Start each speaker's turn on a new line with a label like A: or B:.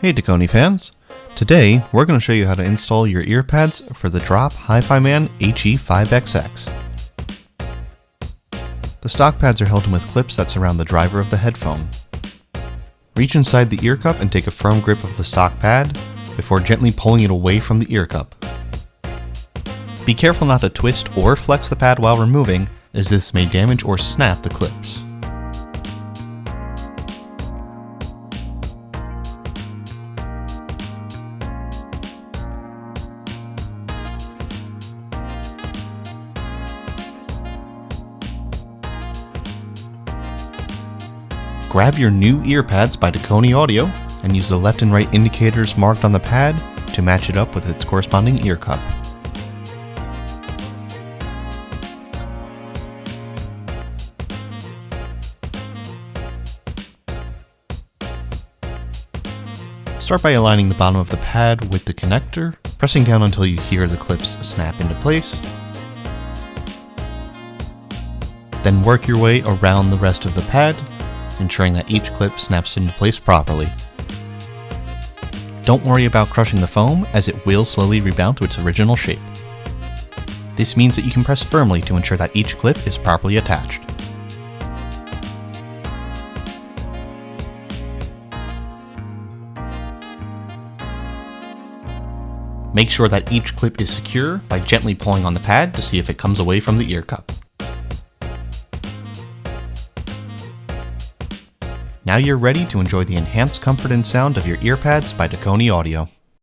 A: Hey Dekoni fans! Today we're going to show you how to install your earpads for the Drop Hifiman HE5XX. The stock pads are held in with clips that surround the driver of the headphone. Reach inside the ear cup and take a firm grip of the stock pad before gently pulling it away from the ear cup. Be careful not to twist or flex the pad while removing, as this may damage or snap the clips. Grab your new earpads by Dekoni Audio and use the left and right indicators marked on the pad to match it up with its corresponding ear cup. Start by aligning the bottom of the pad with the connector, pressing down until you hear the clips snap into place. Then work your way around the rest of the pad, ensuring that each clip snaps into place properly. Don't worry about crushing the foam, as it will slowly rebound to its original shape. This means that you can press firmly to ensure that each clip is properly attached. Make sure that each clip is secure by gently pulling on the pad to see if it comes away from the ear cup. Now you're ready to enjoy the enhanced comfort and sound of your earpads by Dekoni Audio.